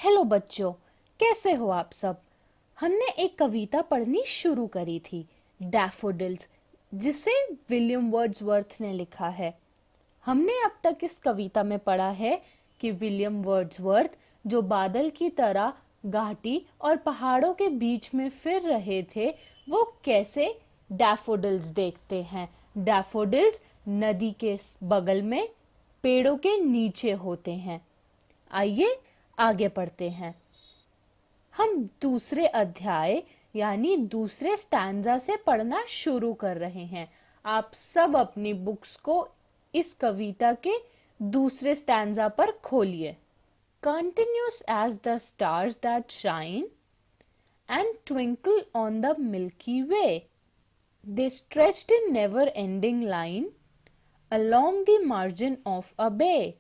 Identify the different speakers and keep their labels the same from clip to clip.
Speaker 1: Hello बच्चों, कैसे हो आप सब। हमने एक कविता पढ़नी शुरू करी थी, डैफोडिल्स, जिसे विलियम वर्ड्सवर्थ ने लिखा है। हमने अब तक इस कविता में पढ़ा है कि विलियम वर्ड्सवर्थ, जो बादल की तरह घाटी और पहाड़ों के बीच में फिर रहे थे, वो कैसे डैफोडिल्स देखते हैं। डैफोडिल्स नदी के बगल में पेड़ों के नीचे होते हैं। आइए आगे पढ़ते हैं। हम दूसरे अध्याय यानी दूसरे स्टैंजा से पढ़ना शुरू कर रहे हैं। आप सब अपनी बुक्स को इस कविता के दूसरे स्टैंजा पर खोलिए। Continuous as the stars that shine and twinkle on the Milky Way, they stretched in never-ending line along the margin of a bay.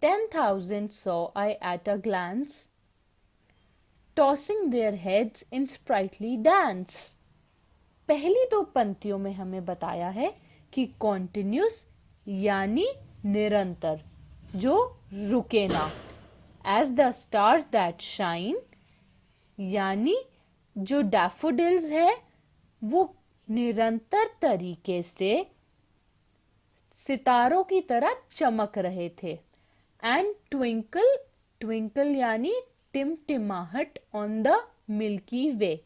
Speaker 1: 10,000 saw I at a glance, tossing their heads in sprightly dance. पहली दो पंक्तियों में हमें बताया है कि continuous यानी निरंतर, जो रुके ना। As the stars that shine यानी जो डैफोडिल्स है वो निरंतर तरीके से सितारों की तरह चमक रहे थे। एंड ट्विंकल, ट्विंकल यानी टिमटिमाहट on the milky way.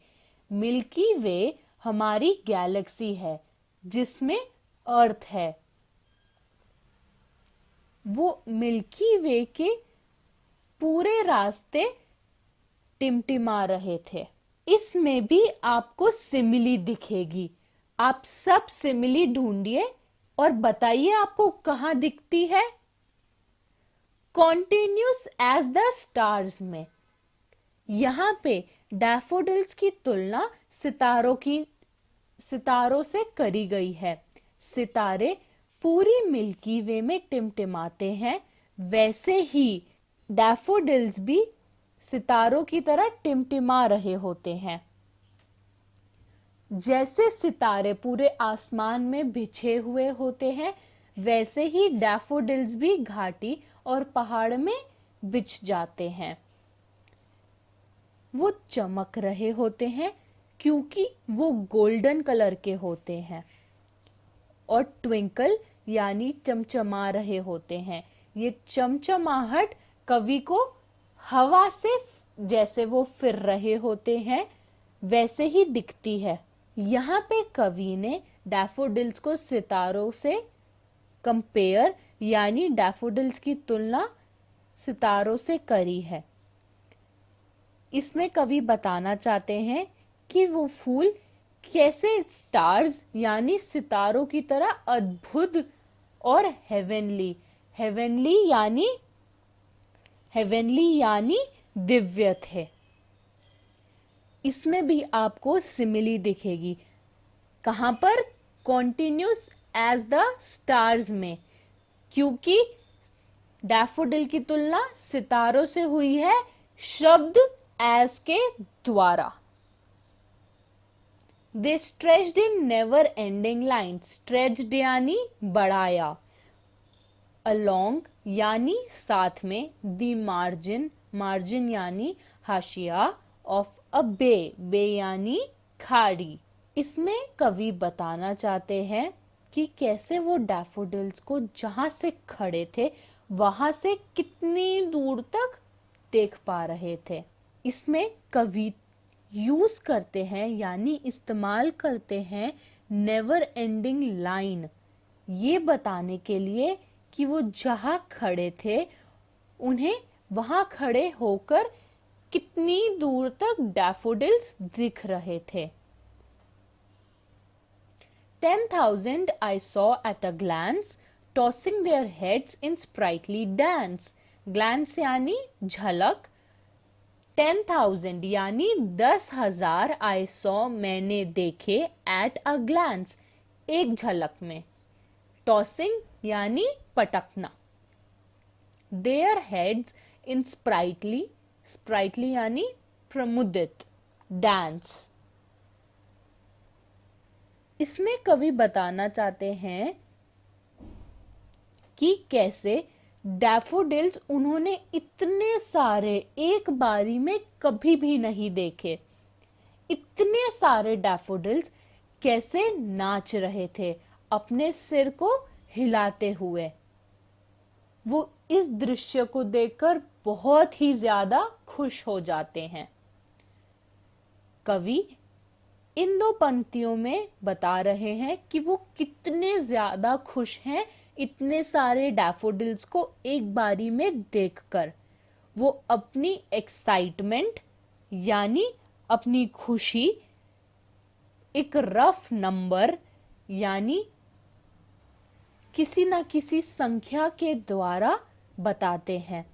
Speaker 1: Milky way हमारी गैलेक्सी है जिसमें अर्थ है। वो मिल्की वे के पूरे रास्ते टिमटिमा रहे थे। इसमें भी आपको सिमिली दिखेगी। आप सब सिमिली ढूंढिए और बताइए आपको कहां दिखती है। कॉन्टिन्यूस एज द स्टार्स में यहां पे डैफोडिल्स की तुलना सितारों से करी गई है। सितारे पूरी मिल्की वे में टिमटिमाते हैं, वैसे ही डैफोडिल्स भी सितारों की तरह टिमटिमा रहे होते हैं। जैसे सितारे पूरे आसमान में बिछे हुए होते हैं, वैसे ही डैफोडिल्स भी घाटी और पहाड़ में बिछ जाते हैं। वो चमक रहे होते हैं क्योंकि वो गोल्डन कलर के होते हैं। और ट्विंकल यानी चमचमा रहे होते हैं। ये चमचमाहट कवि को हवा से, जैसे वो फिर रहे होते हैं वैसे ही दिखती है। यहाँ पे कवि ने डैफोडिल्स को सितारों से कंपेयर यानी डैफोडिल्स की तुलना सितारों से करी है। इसमें कवि बताना चाहते हैं कि वो फूल कैसे स्टार्स यानी सितारों की तरह अद्भुत और हेवनली, हेवनली यानी दिव्य थे। इसमें भी आपको सिमिली दिखेगी। कहां पर? कॉन्टिन्यूस एज द स्टार्स में, क्योंकि डैफोडिल की तुलना सितारों से हुई है शब्द एज के द्वारा। They stretched in never ending line, stretched यानी बढ़ाया, along यानी साथ में, the margin यानी हाशिया, of a bay यानी खाड़ी। इसमें कवि बताना चाहते हैं कि कैसे वो डैफोडिल्स को जहां से खड़े थे वहां से कितनी दूर तक देख पा रहे थे। इसमें कवि यूज करते हैं यानी इस्तेमाल करते हैं नेवर एंडिंग लाइन, ये बताने के लिए कि वो जहां खड़े थे उन्हें वहां खड़े होकर कितनी दूर तक डैफोडिल्स दिख रहे थे। 10,000 I saw at a glance, tossing their heads in sprightly dance. Glance यानी झलक, 10,000 यानी 10,000 I saw मैंने देखे, at a glance एक झलक में, tossing यानी पटकना, their heads in sprightly यानी प्रमुदित, dance। इसमें कवि बताना चाहते हैं कि कैसे डैफोडिल्स उन्होंने इतने सारे एक बारी में कभी भी नहीं देखे। इतने सारे डैफोडिल्स कैसे नाच रहे थे अपने सिर को हिलाते हुए। वो इस दृश्य को देखकर बहुत ही ज्यादा खुश हो जाते हैं। कवि इन दो पंक्तियों में बता रहे हैं कि वो कितने ज्यादा खुश हैं इतने सारे डैफोडिल्स को एक बारी में देखकर। वो अपनी एक्साइटमेंट यानी अपनी खुशी एक रफ नंबर यानी किसी न किसी संख्या के द्वारा बताते हैं।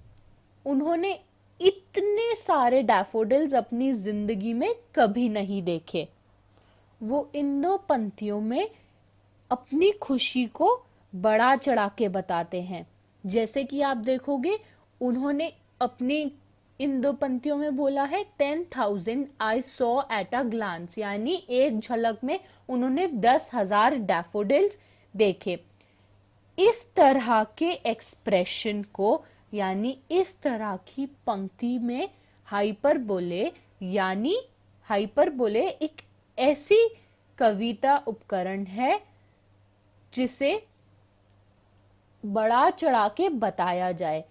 Speaker 1: उन्होंने इतने सारे डैफोडिल्स अपनी जिंदगी में कभी नहीं देखे। वो इन दो पंक्तियों में अपनी खुशी को बढ़ा चढ़ा के बताते हैं। जैसे कि आप देखोगे उन्होंने अपनी इन दो पंक्तियों में बोला है 10,000 I saw at a glance, यानी एक झलक में उन्होंने 10,000 डैफोडिल्स देखे। इस तरह के एक्सप्रेशन को यानी इस तरह की पंक्ति में हाइपरबोले यानी हाइपरबोले एक ऐसी कविता उपकरण है जिसे बढ़ा चढ़ा के बताया जाए।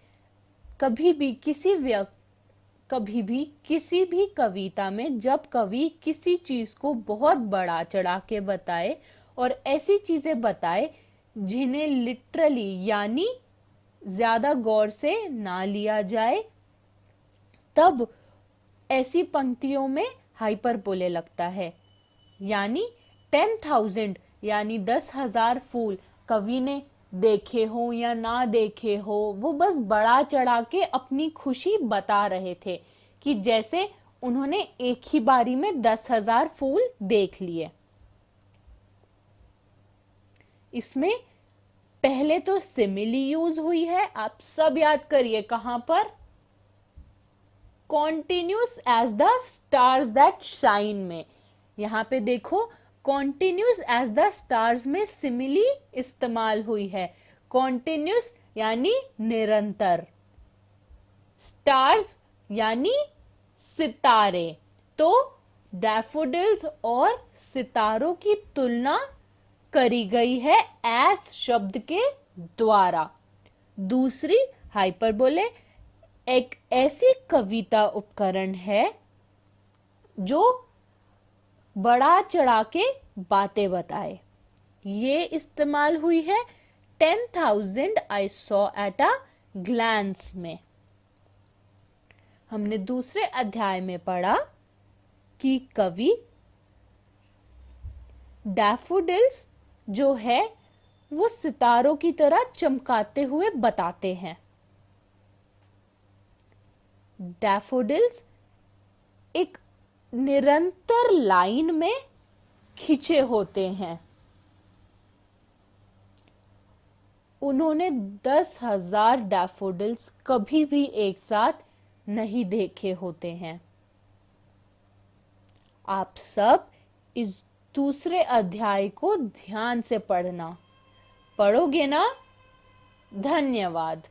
Speaker 1: कभी भी किसी भी कविता में जब कवि किसी चीज को बहुत बढ़ा चढ़ा के बताए और ऐसी चीजें बताए जिन्हें लिटरली यानी ज्यादा गौर से ना लिया जाए, तब ऐसी पंक्तियों में हाइपरबोले लगता है। यानी 10,000 यानी 10,000 फूल कवि ने देखे हो या ना देखे हो, वो बस बढ़ा चढ़ा के अपनी खुशी बता रहे थे कि जैसे उन्होंने एक ही बारी में 10,000 फूल देख लिए। इसमें पहले तो सिमिली यूज हुई है, आप सब याद करिए कहां पर, continuous as the stars that shine में। यहां पे देखो कॉन्टिन्यूस एज द स्टार्स में सिमिली इस्तेमाल हुई है। कॉन्टिन्यूस यानी निरंतर, स्टार्स यानी सितारे। तो डैफोडिल्स और सितारों की तुलना करी गई है एस शब्द के द्वारा। दूसरी हाइपरबोले एक ऐसी कविता उपकरण है जो बढ़ा चढ़ा के बातें बताए। ये इस्तेमाल हुई है 10,000 I saw at a glance में। हमने दूसरे अध्याय में पढ़ा कि कवि डैफोडिल्स जो है वो सितारों की तरह चमकाते हुए बताते हैं। डैफोडिल्स एक निरंतर लाइन में खिंचे होते हैं। उन्होंने 10,000 डैफोडिल्स कभी भी एक साथ नहीं देखे होते हैं। आप सब इस दूसरे अध्याय को ध्यान से पढ़ना। पढ़ोगे ना? धन्यवाद।